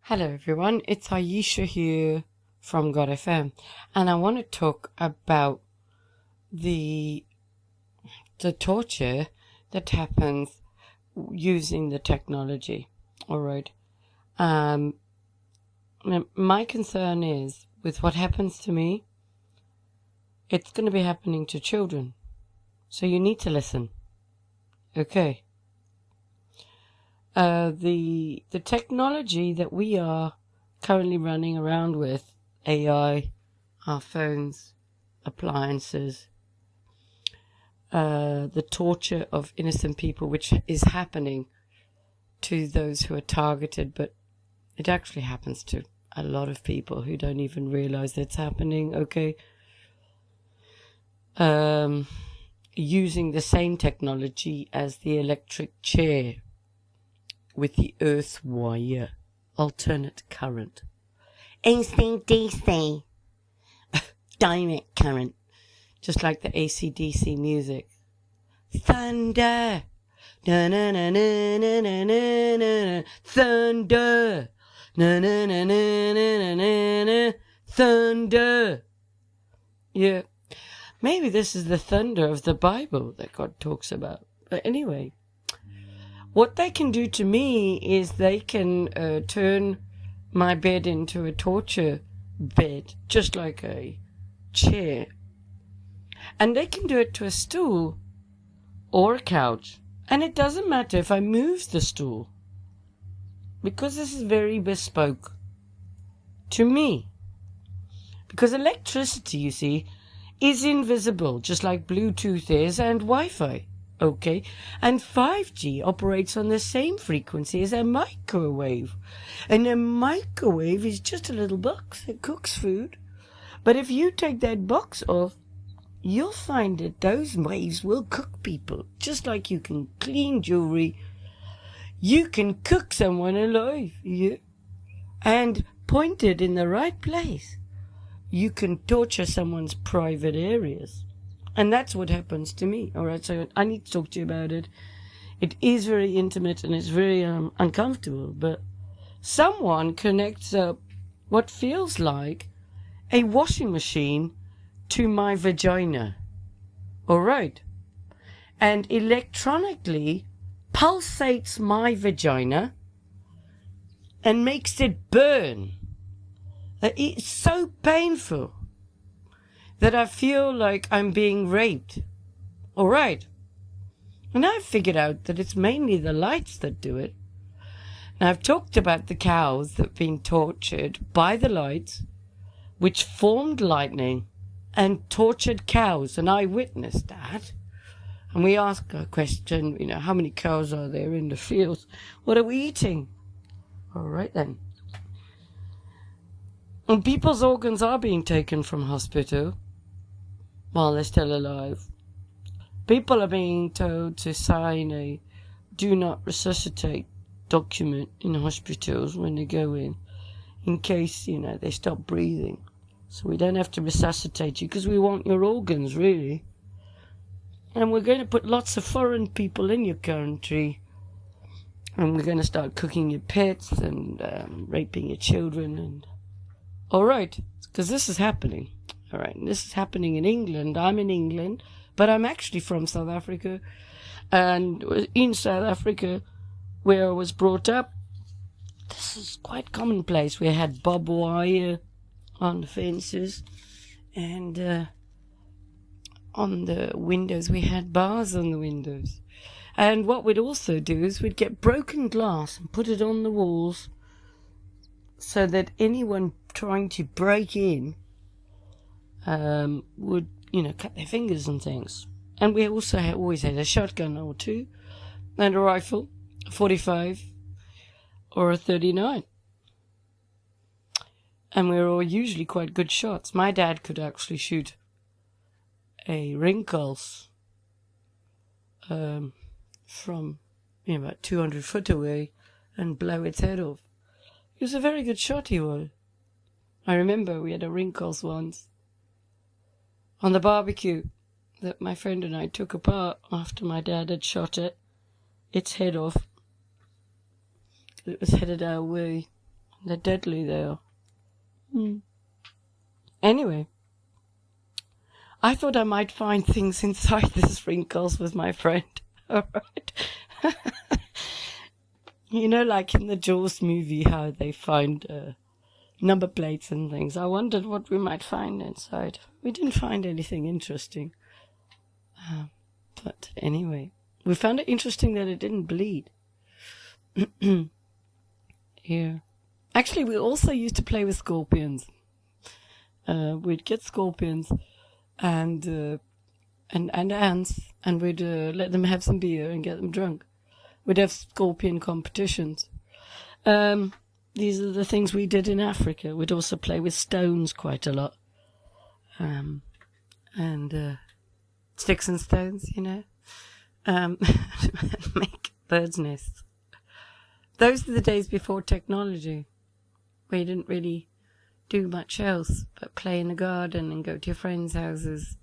Hello everyone, it's Ayesha here from God FM, and I want to talk about the torture that happens using the technology. All right. My concern is with what happens to me, it's going to be happening to children. So you need to listen. Okay. The technology that we are currently running around with, AI, our phones, appliances, the torture of innocent people, which is happening to those who are targeted, but it actually happens to a lot of people who don't even realize it's happening, okay? Using the same technology as the electric chair with the earth wire, alternate current, AC/DC, direct current, just like the AC/DC music. Thunder, na na na na na na na na, thunder, na na na na na na na, thunder. Yeah, maybe this is the thunder of the Bible that God talks about. But anyway, what they can do to me is they can turn my bed into a torture bed, just like a chair. And they can do it to a stool or a couch. And it doesn't matter if I move the stool, because this is very bespoke to me. Because electricity, you see, is invisible, just like Bluetooth is and Wi-Fi. Okay, and 5G operates on the same frequency as a microwave. And a microwave is just a little box that cooks food. But if you take that box off, you'll find that those waves will cook people. Just like you can clean jewelry, you can cook someone alive. Yeah? And pointed in the right place, you can torture someone's private areas. And that's what happens to me. All right, so I need to talk to you about it. It is very intimate and it's very uncomfortable. But someone connects up what feels like a washing machine to my vagina. All right. And electronically pulsates my vagina and makes it burn. It's so painful that I feel like I'm being raped. All right. And I've figured out that it's mainly the lights that do it. Now, I've talked about the cows that have been tortured by the lights, which formed lightning and tortured cows. And I witnessed that. And we ask a question, how many cows are there in the fields? What are we eating? All right, then. And people's organs are being taken from hospital while they're still alive. People are being told to sign a do not resuscitate document in hospitals when they go in case, they stop breathing. So we don't have to resuscitate you because we want your organs, really. And we're going to put lots of foreign people in your country. And we're going to start cooking your pets and raping your children. And all right, because this is happening. All right, and this is happening in England. I'm in England, but I'm actually from South Africa. And in South Africa, where I was brought up, this is quite commonplace. We had barbed wire on the fences, and on the windows, we had bars on the windows. And what we'd also do is we'd get broken glass and put it on the walls so that anyone trying to break in would, cut their fingers and things. And we also always had a shotgun or two, and a rifle, a 45 or a 39. And we were all usually quite good shots. My dad could actually shoot a wrinkles from about 200 foot away and blow its head off. He was a very good shot, he was. I remember we had a wrinkles once on the barbecue that my friend and I took apart after my dad had shot its head off. It was headed our way. They're deadly, they are. Anyway, I thought I might find things inside the sprinkles with my friend. All right. You know, like in the Jaws movie, how they find number plates and things. I wondered what we might find inside. We didn't find anything interesting. But anyway, we found it interesting that it didn't bleed. Here. Actually, we also used to play with scorpions. We'd get scorpions and ants, and we'd let them have some beer and get them drunk. We'd have scorpion competitions. These are the things we did in Africa. We'd also play with stones quite a lot. And sticks and stones, you know. Make birds' nests. Those are the days before technology, where you didn't really do much else but play in the garden and go to your friends' houses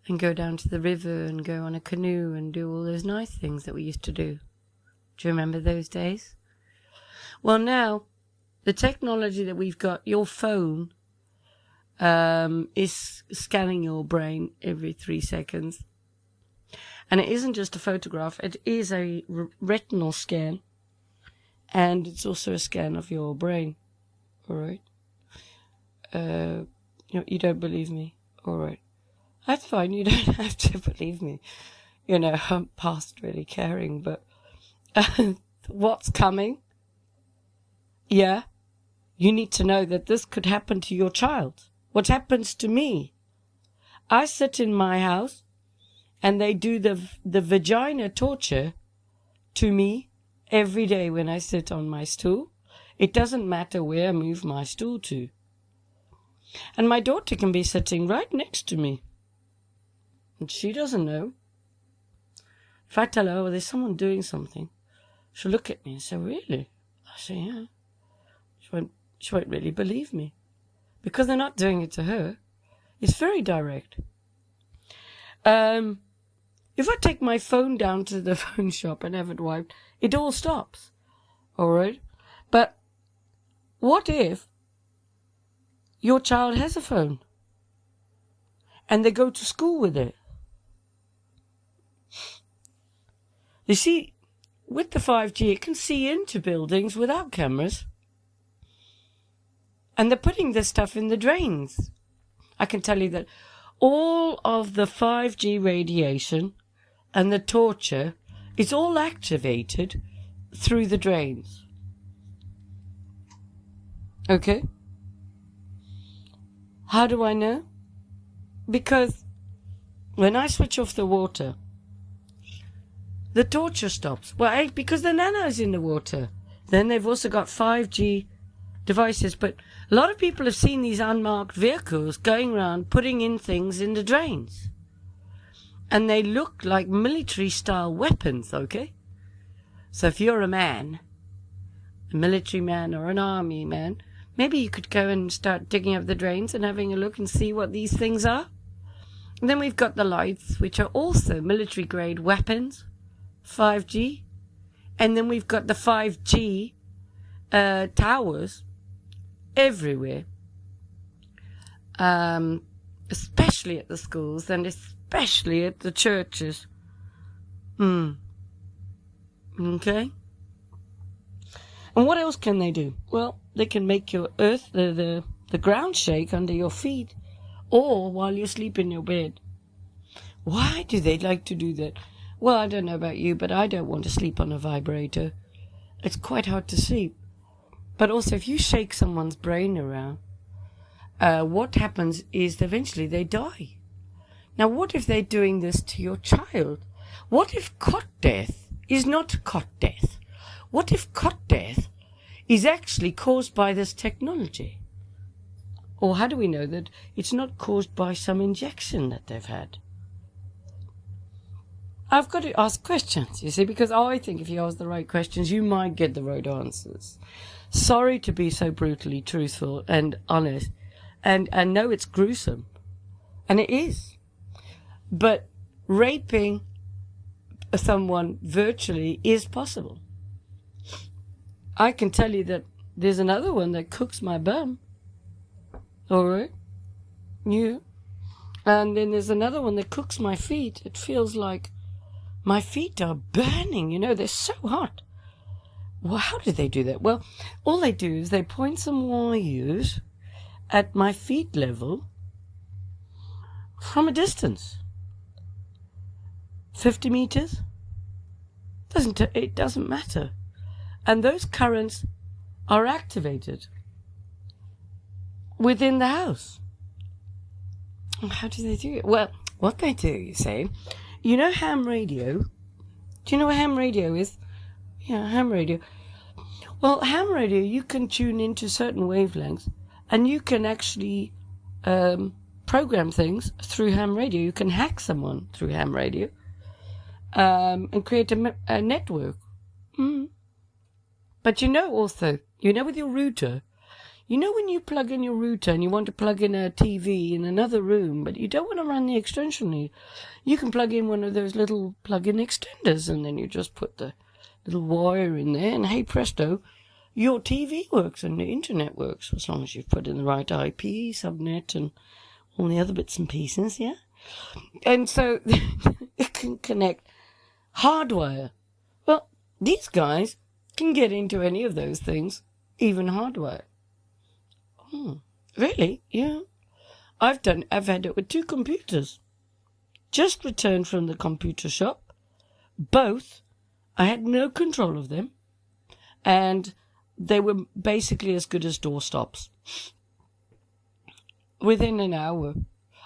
and go down to the river and go on a canoe and do all those nice things that we used to do. Do you remember those days? Well, now, the technology that we've got, your phone is scanning your brain every 3 seconds. And it isn't just a photograph, it is a retinal scan. And it's also a scan of your brain. All right? You don't believe me? All right. That's fine, you don't have to believe me. You know, I'm past really caring, but what's coming? Yeah, you need to know that this could happen to your child. What happens to me? I sit in my house and they do the vagina torture to me every day when I sit on my stool. It doesn't matter where I move my stool to. And my daughter can be sitting right next to me. And she doesn't know. If I tell her, oh, there's someone doing something, she'll look at me and say, really? I say, yeah. She won't really believe me. Because they're not doing it to her. It's very direct. If I take my phone down to the phone shop and have it wiped, it all stops. All right? But what if your child has a phone and they go to school with it? You see, with the 5G, it can see into buildings without cameras. And they're putting this stuff in the drains. I can tell you that all of the 5G radiation and the torture is all activated through the drains. Okay? How do I know? Because when I switch off the water, the torture stops. Well, because the nano's in the water. Then they've also got 5G devices. But a lot of people have seen these unmarked vehicles going around putting in things in the drains. And they look like military-style weapons, okay? So if you're a man, a military man or an army man, maybe you could go and start digging up the drains and having a look and see what these things are. And then we've got the lights, which are also military-grade weapons. 5G, and then we've got the 5G towers everywhere, especially at the schools and especially at the churches. Okay. And what else can they do? Well, they can make your earth, the ground shake under your feet, or while you sleep in your bed. Why do they like to do that? Well, I don't know about you, but I don't want to sleep on a vibrator. It's quite hard to sleep. But also, if you shake someone's brain around, what happens is eventually they die. Now, what if they're doing this to your child? What if cot death is not cot death? What if cot death is actually caused by this technology? Or how do we know that it's not caused by some injection that they've had? I've got to ask questions, you see, because I think if you ask the right questions, you might get the right answers. Sorry to be so brutally truthful and honest. And I know it's gruesome. And it is. But raping someone virtually is possible. I can tell you that there's another one that cooks my bum. All right? Yeah. And then there's another one that cooks my feet. It feels like my feet are burning, you know, they're so hot. Well, how do they do that? Well, all they do is they point some wires at my feet level from a distance. 50 meters? It doesn't matter. And those currents are activated within the house. How do they do it? Well, what they do, you say, you know ham radio? Do you know what ham radio is? Yeah, ham radio. Well, ham radio, you can tune into certain wavelengths and you can actually program things through ham radio. You can hack someone through ham radio and create a network. But you know also, you know with your router, you know when you plug in your router and you want to plug in a TV in another room, but you don't want to run the extension lead, you can plug in one of those little plug-in extenders and then you just put the little wire in there and hey presto, your TV works and the internet works as long as you've put in the right IP, subnet and all the other bits and pieces, yeah? And so it can connect hardwire. Well, these guys can get into any of those things, even hardwire. Really? Yeah. I've had it with 2 computers. Just returned from the computer shop. Both. I had no control of them. And they were basically as good as doorstops. Within an hour.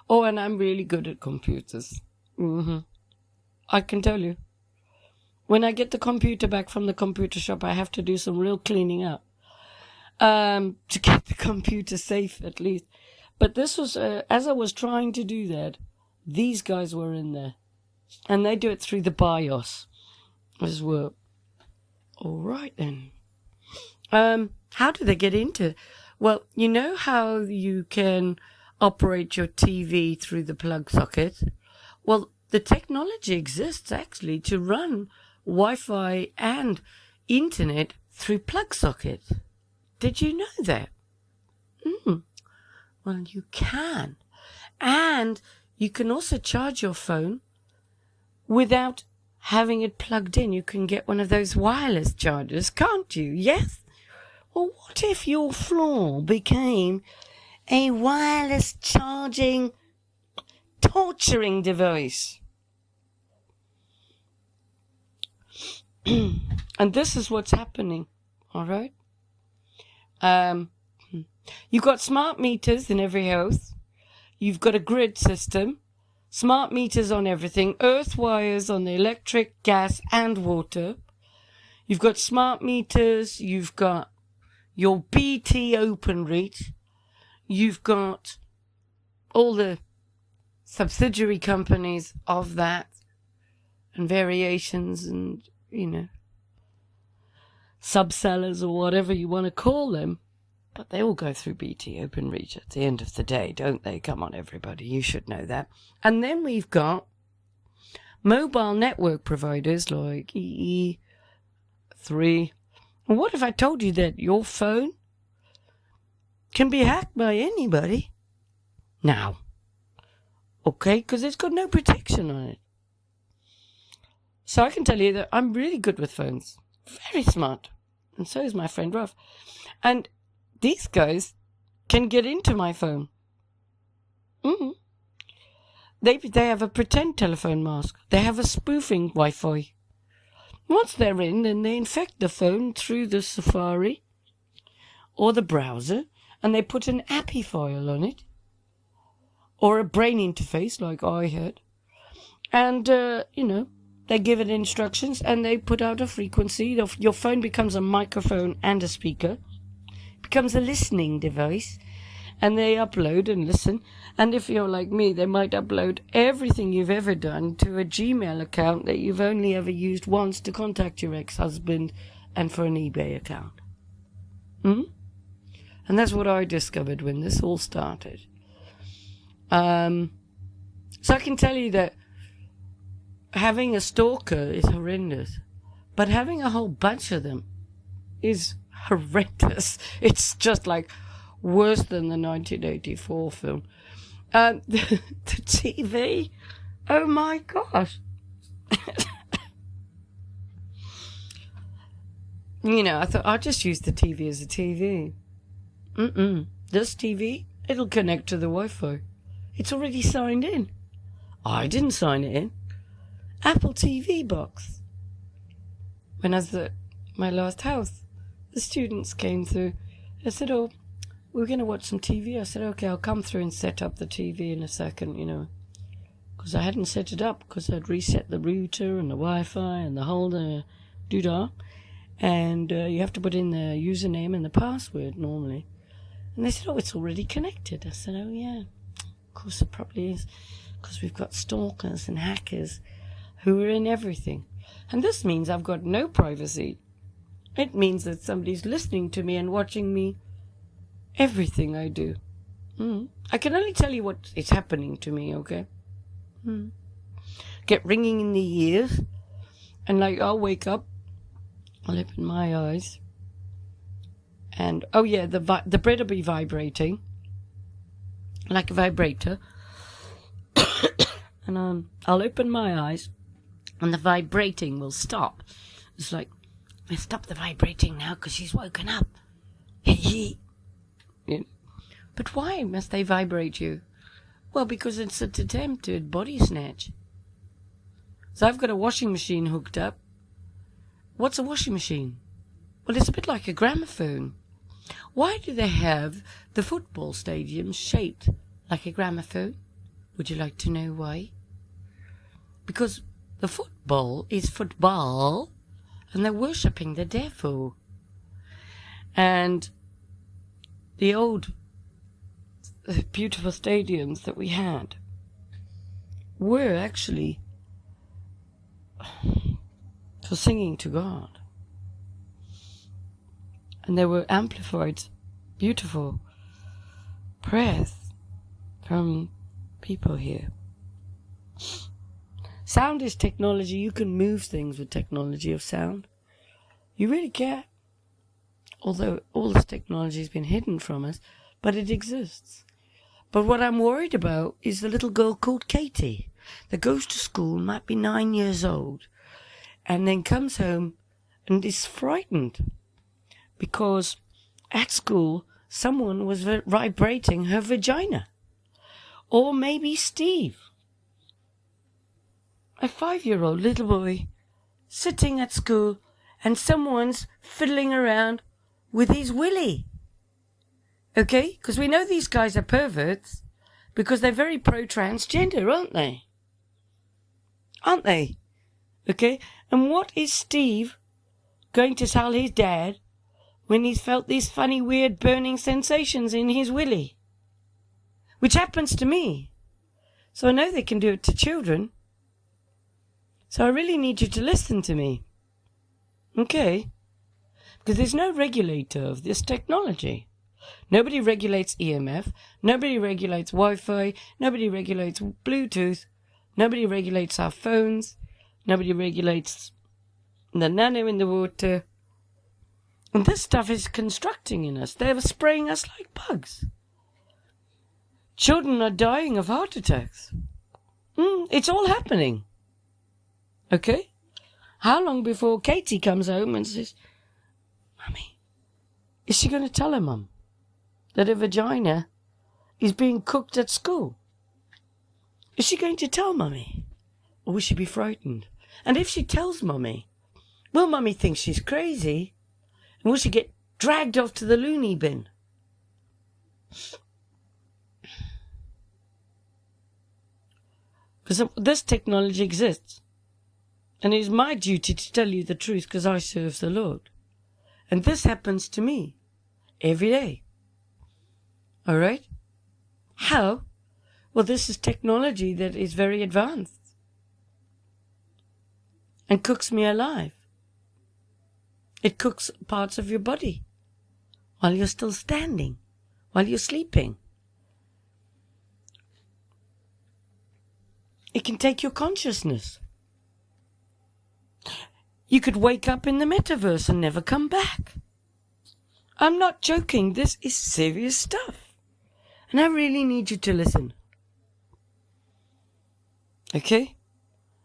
Oh, and I'm really good at computers. I can tell you. When I get the computer back from the computer shop, I have to do some real cleaning up. To keep the computer safe, at least. But this was, as I was trying to do that, these guys were in there. And they do it through the BIOS as well. All right, then. How do they get into it? Well, you know how you can operate your TV through the plug socket? Well, the technology exists, actually, to run Wi-Fi and internet through plug socket. Did you know that? Well, you can. And you can also charge your phone without having it plugged in. You can get one of those wireless chargers, can't you? Yes? Well, what if your floor became a wireless charging, torturing device? And this is what's happening, all right? You've got smart meters in every house. You've got a grid system. Smart meters on everything. Earth wires on the electric, gas, and water. You've got smart meters. You've got your BT OpenReach. You've got all the subsidiary companies of that and variations and, you know, subsellers or whatever you want to call them. But they all go through BT OpenReach at the end of the day, don't they? Come on, everybody. You should know that. And then we've got mobile network providers like EE3. And what if I told you that your phone can be hacked by anybody? Now. Okay? Because it's got no protection on it. So I can tell you that I'm really good with phones. Very smart. And so is my friend Ruff. And these guys can get into my phone. They have a pretend telephone mask. They have a spoofing Wi-Fi. Once they're in, then they infect the phone through the Safari or the browser, and they put an API file on it, or a brain interface like I had, and, they give it instructions, and they put out a frequency. Your phone becomes a microphone and a speaker, becomes a listening device, and they upload and listen. And if you're like me, they might upload everything you've ever done to a Gmail account that you've only ever used once to contact your ex-husband and for an eBay account. And that's what I discovered when this all started. So I can tell you that having a stalker is horrendous, but having a whole bunch of them is horrendous. It's just like worse than the 1984 film. The TV, oh my gosh. I thought I'll just use the TV as a TV. This TV, it'll connect to the Wi-Fi. It's already signed in. I didn't sign it in. Apple TV box. When I was at my last house, the students came through. They said, oh, we're going to watch some TV. I said, okay, I'll come through and set up the TV in a second, because I hadn't set it up because I'd reset the router and the Wi-Fi and the whole doodah. And you have to put in the username and the password normally. And they said, oh, it's already connected. I said, oh, yeah, of course it probably is, because we've got stalkers and hackers who are in everything. And this means I've got no privacy. It means that somebody's listening to me and watching me everything I do. I can only tell you what is happening to me, okay? Get ringing in the ears, and I'll wake up, I'll open my eyes, and oh yeah, the bread will be vibrating like a vibrator, and I'll open my eyes, and the vibrating will stop. It's like, stop the vibrating now because she's woken up. But why must they vibrate you? Well, because it's an attempted body snatch. So I've got a washing machine hooked up. What's a washing machine? Well, it's a bit like a gramophone. Why do they have the football stadiums shaped like a gramophone? Would you like to know why? Because the football is football, and they're worshipping the devil. And the old beautiful stadiums that we had were actually for singing to God. And there were amplified, beautiful prayers from people here. Sound is technology. You can move things with technology of sound. You really can. Although all this technology has been hidden from us, but it exists. But what I'm worried about is the little girl called Katie that goes to school, might be 9 years old, and then comes home and is frightened because at school someone was vibrating her vagina. Or maybe Steve, a 5-year-old little boy, sitting at school and someone's fiddling around with his willy. Okay? Because we know these guys are perverts because they're very pro-transgender, aren't they? Aren't they? Okay? And what is Steve going to tell his dad when he's felt these funny, weird, burning sensations in his willy? Which happens to me. So I know they can do it to children. So I really need you to listen to me. Okay? Because there's no regulator of this technology. Nobody regulates EMF. Nobody regulates Wi-Fi. Nobody regulates Bluetooth. Nobody regulates our phones. Nobody regulates the nano in the water. And this stuff is constructing in us. They're spraying us like bugs. Children are dying of heart attacks. It's all happening. Okay? How long before Katie comes home and says, Mummy, is she going to tell her mum that her vagina is being cooked at school? Is she going to tell Mummy? Or will she be frightened? And if she tells Mummy, will Mummy think she's crazy? And will she get dragged off to the loony bin? Because this technology exists. And it is my duty to tell you the truth because I serve the Lord. And this happens to me every day. All right? How? Well, this is technology that is very advanced and cooks me alive. It cooks parts of your body while you're still standing, while you're sleeping. It can take your consciousness. You could wake up in the metaverse and never come back. I'm not joking. This is serious stuff. And I really need you to listen. Okay?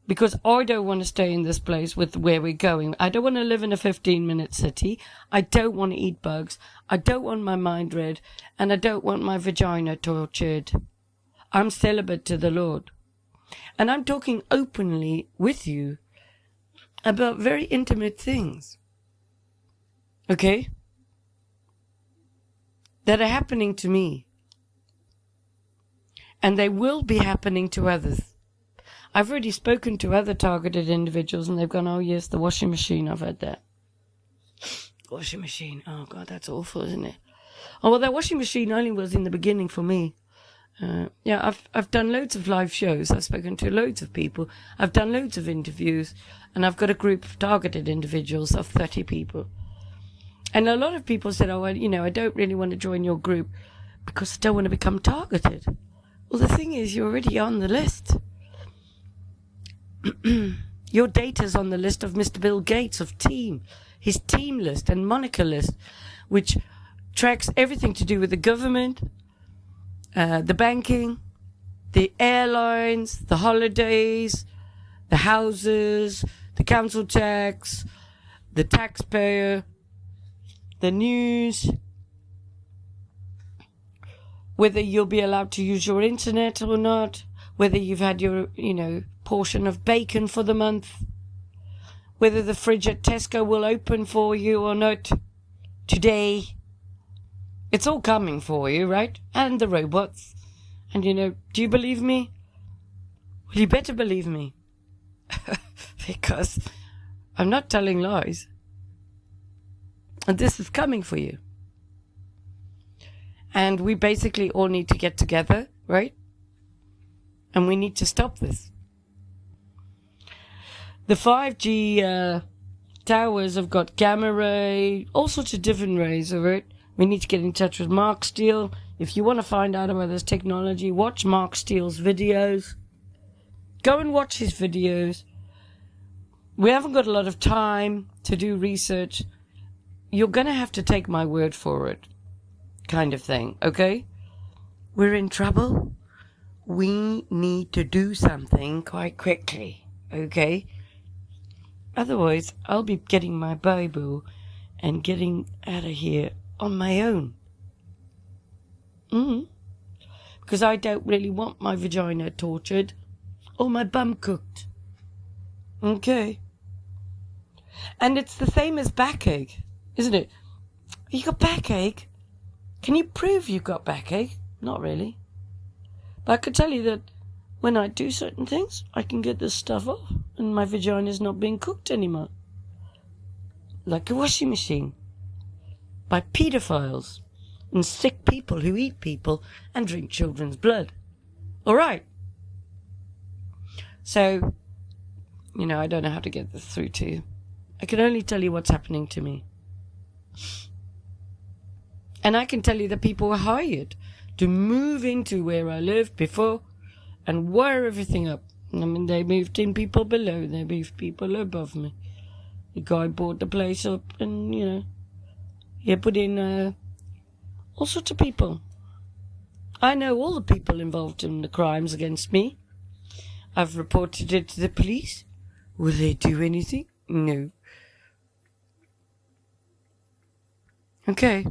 Because I don't want to stay in this place with where we're going. I don't want to live in a 15-minute city. I don't want to eat bugs. I don't want my mind read. And I don't want my vagina tortured. I'm celibate to the Lord. And I'm talking openly with you about very intimate things. Okay? That are happening to me. And they will be happening to others. I've already spoken to other targeted individuals and they've gone, oh yes, the washing machine, I've had that. Washing machine, oh God, that's awful, isn't it? Oh, well, that washing machine only was in the beginning for me. I've done loads of live shows. I've spoken to loads of people. I've done loads of interviews. And I've got a group of targeted individuals of 30 people. And a lot of people said, oh, well, I don't really want to join your group because I don't want to become targeted. Well, the thing is, you're already on the list. Your data's on the list of Mr. Bill Gates of Team, his team list and Monica list, which tracks everything to do with the government, the banking, the airlines, the holidays, the houses, the council tax, the taxpayer, the news, whether you'll be allowed to use your internet or not, whether you've had your, portion of bacon for the month, whether the fridge at Tesco will open for you or not today. It's all coming for you, right? And the robots. And, do you believe me? Well, you better believe me. Because I'm not telling lies. And this is coming for you. And we basically all need to get together, right? And we need to stop this. The 5G towers have got gamma ray, all sorts of different rays, all right? We need to get in touch with Mark Steele. If you want to find out about this technology, watch Mark Steele's videos. Go and watch his videos. We haven't got a lot of time to do research. You're going to have to take my word for it, kind of thing, okay? We're in trouble. We need to do something quite quickly, okay? Otherwise, I'll be getting my Bible and getting out of here on my own. Because I don't really want my vagina tortured or my bum cooked. Okay. And it's the same as backache, isn't it? You got backache? Can you prove you've got backache? Not really. But I could tell you that when I do certain things, I can get this stuff off and my vagina is not being cooked anymore. Like a washing machine. By pedophiles and sick people who eat people and drink children's blood. All right. So, I don't know how to get this through to you. I can only tell you what's happening to me. And I can tell you that people were hired to move into where I lived before and wire everything up. They moved in people below, they moved people above me. The guy bought the place up and, he put in all sorts of people. I know all the people involved in the crimes against me. I've reported it to the police. Will they do anything? No. Okay.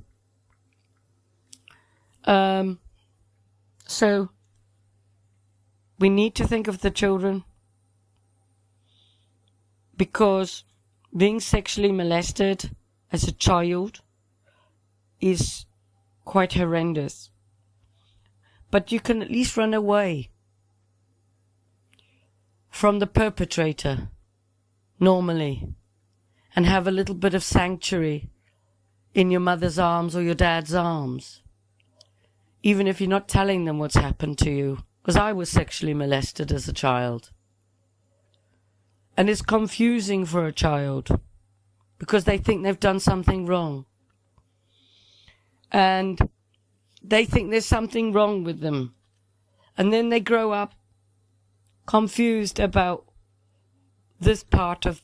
So, we need to think of the children because being sexually molested as a child is quite horrendous. But you can at least run away from the perpetrator normally and have a little bit of sanctuary in your mother's arms or your dad's arms, even if you're not telling them what's happened to you. Because I was sexually molested as a child. And it's confusing for a child because they think they've done something wrong. And they think there's something wrong with them. And then they grow up confused about this part of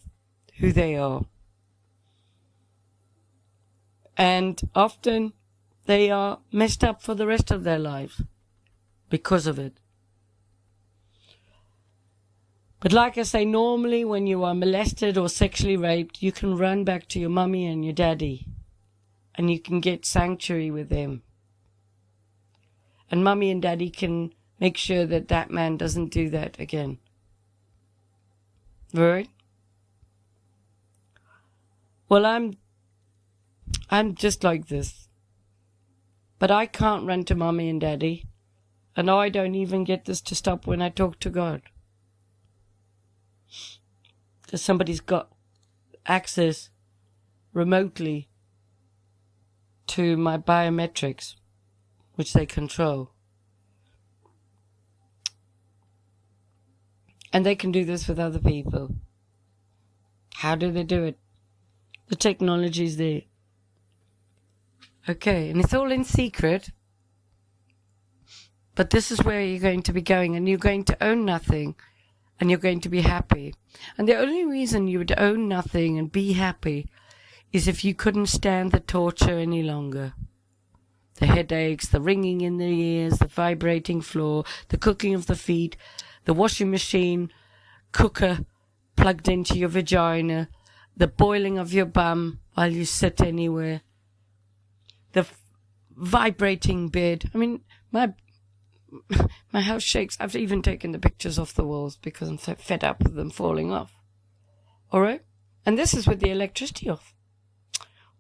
who they are. And often they are messed up for the rest of their lives because of it. But like I say, normally when you are molested or sexually raped, you can run back to your mummy and your daddy and you can get sanctuary with them. And mummy and daddy can make sure that that man doesn't do that again. Right? Well, I'm just like this. But I can't run to mummy and daddy. And I don't even get this to stop when I talk to God. Because somebody's got access remotely to my biometrics, which they control. And they can do this with other people. How do they do it? The technology's there. Okay, and it's all in secret. But this is where you're going to be going, and you're going to own nothing, and you're going to be happy. And the only reason you would own nothing and be happy is if you couldn't stand the torture any longer. The headaches, the ringing in the ears, the vibrating floor, the cooking of the feet, the washing machine, cooker plugged into your vagina, the boiling of your bum while you sit anywhere, the vibrating bed. I mean, my house shakes. I've even taken the pictures off the walls because I'm so fed up with them falling off. All right? And this is with the electricity off.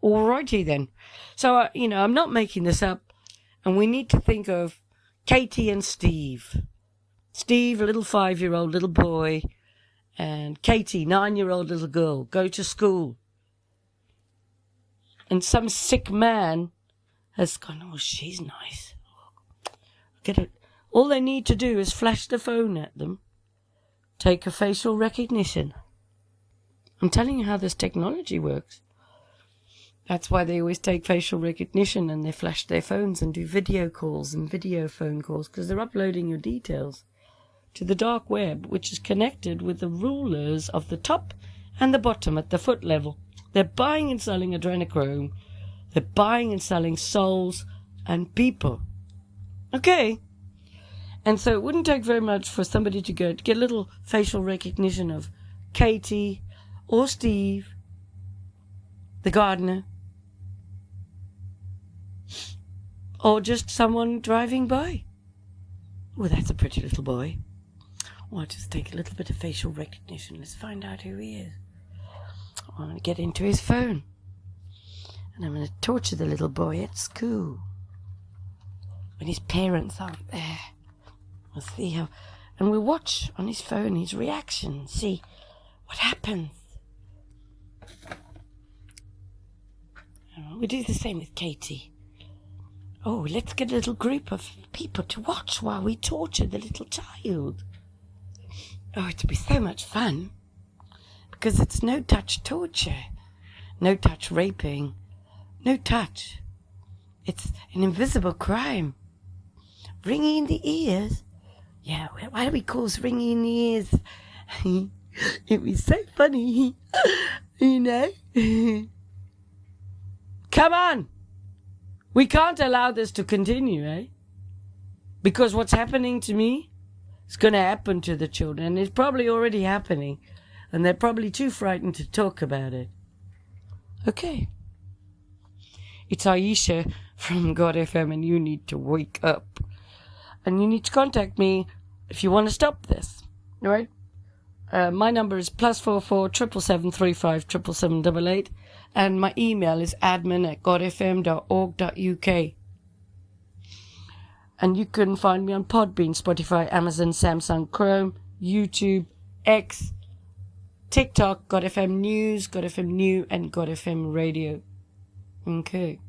All righty then. So, I'm not making this up. And we need to think of Katie and Steve. Steve, a little 5-year-old little boy, and Katie, 9-year-old little girl, go to school. And some sick man has gone, oh, she's nice. Get it. All they need to do is flash the phone at them, take a facial recognition. I'm telling you how this technology works. That's why they always take facial recognition and they flash their phones and do video calls and video phone calls, because they're uploading your details to the dark web, which is connected with the rulers of the top and the bottom at the foot level. They're buying and selling adrenochrome. They're buying and selling souls and people. Okay. And so it wouldn't take very much for somebody to get a little facial recognition of Katie or Steve, the gardener, or just someone driving by. Oh, that's a pretty little boy. Oh, I'll just take a little bit of facial recognition. Let's find out who he is. I'm going to get into his phone. And I'm going to torture the little boy at school when his parents aren't there. We'll see how... And we'll watch on his phone his reaction. See what happens. We do the same with Katie. Oh, let's get a little group of people to watch while we torture the little child. Oh, it'll be so much fun. Because it's no-touch torture. No-touch raping. No touch. It's an invisible crime. Ringing in the ears? Yeah, why do we call this ringing in the ears? It was so funny. Come on! We can't allow this to continue, eh? Because what's happening to me is going to happen to the children. And it's probably already happening. And they're probably too frightened to talk about it. Okay. It's Ayesha from God FM, and you need to wake up. And you need to contact me if you want to stop this. All right? My number is +44 777 35 77788, and my email is admin@godfm.org.uk. And you can find me on Podbean, Spotify, Amazon, Samsung, Chrome, YouTube, X, TikTok, God FM News, God FM New, and God FM Radio. Okay.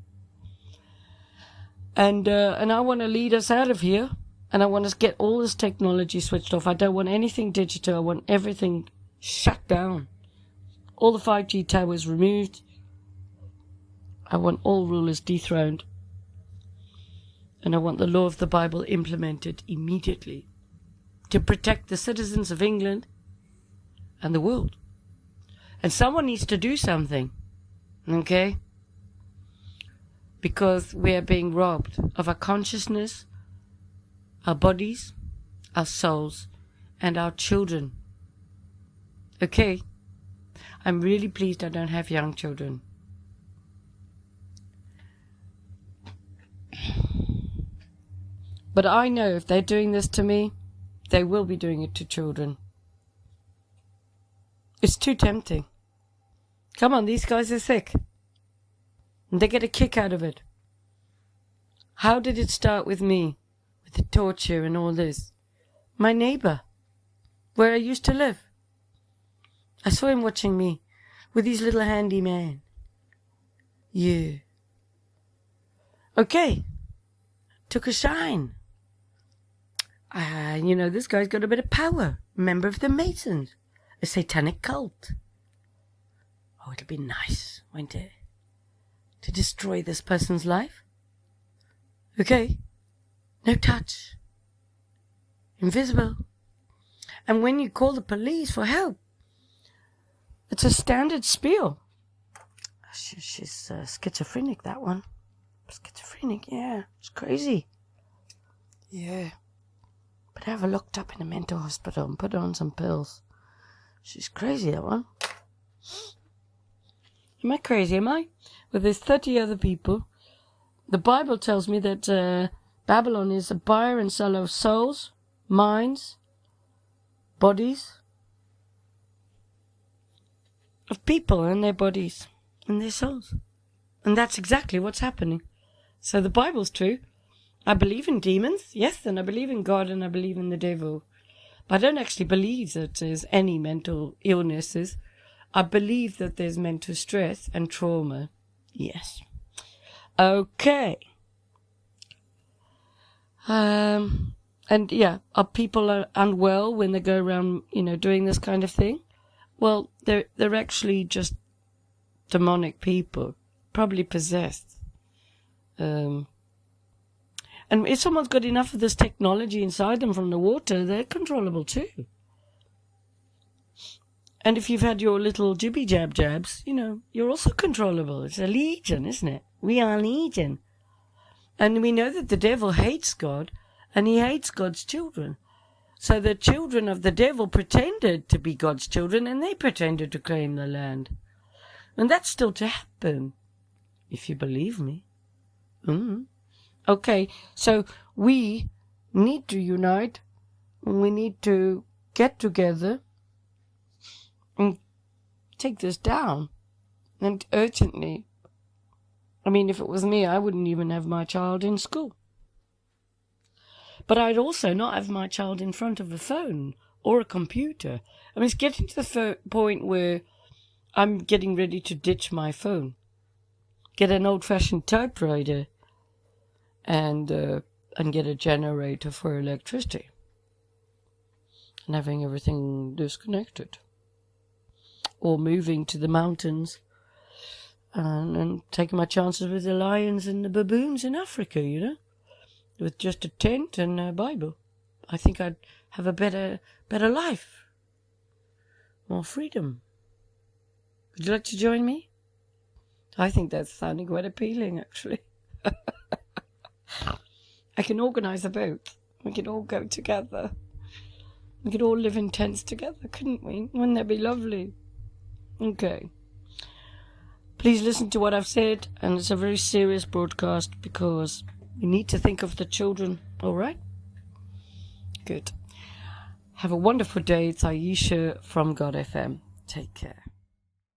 And I want to lead us out of here. And I want to get all this technology switched off. I don't want anything digital. I want everything shut down. All the 5G towers removed. I want all rulers dethroned. And I want the law of the Bible implemented immediately to protect the citizens of England and the world. And someone needs to do something. Okay? because we are being robbed of our consciousness, our bodies, our souls, and our children. Okay? I'm really pleased I don't have young children. But I know if they're doing this to me, they will be doing it to children. It's too tempting. Come on, these guys are sick. And they get a kick out of it. How did it start with me? With the torture and all this? My neighbour, where I used to live. I saw him watching me with his little handyman. Yeah. Okay. Took a shine. This guy's got a bit of power. Member of the Masons. A satanic cult. Oh, it'll be nice, won't it? To destroy this person's life. Okay. No touch. Invisible. And when you call the police for help, it's a standard spiel. She's schizophrenic, that one. Schizophrenic, yeah. It's crazy. Yeah. But have her locked up in a mental hospital and put her on some pills. She's crazy, that one. Am I crazy, am I? With there's 30 other people. The Bible tells me that Babylon is a buyer and seller of souls, minds, bodies, of people and their bodies and their souls. And that's exactly what's happening. So the Bible's true. I believe in demons, yes, and I believe in God and I believe in the devil. But I don't actually believe that there's any mental illnesses. I believe that there's mental stress and trauma. Yes. Okay. And yeah, are people unwell when they go around, doing this kind of thing? Well, they're actually just demonic people, probably possessed. And if someone's got enough of this technology inside them from the water, they're controllable too. And if you've had your little jibby jabs, you're also controllable. It's a legion, isn't it? We are legion. And we know that the devil hates God, and he hates God's children. So the children of the devil pretended to be God's children, and they pretended to claim the land. And that's still to happen, if you believe me. Okay, so we need to unite. We need to get together and take this down. And urgently. I mean, if it was me, I wouldn't even have my child in school. But I'd also not have my child in front of a phone or a computer. I mean, it's getting to the point where I'm getting ready to ditch my phone. Get an old-fashioned typewriter and get a generator for electricity. And having everything disconnected. Or moving to the mountains and taking my chances with the lions and the baboons in Africa, with just a tent and a Bible. I think I'd have a better life. More freedom. Would you like to join me? I think that's sounding quite appealing, actually. I can organise a boat. We could all go together. We could all live in tents together, couldn't we? Wouldn't that be lovely? Okay. Please listen to what I've said, and it's a very serious broadcast because we need to think of the children, all right? Good. Have a wonderful day. It's Ayesha from God FM. Take care.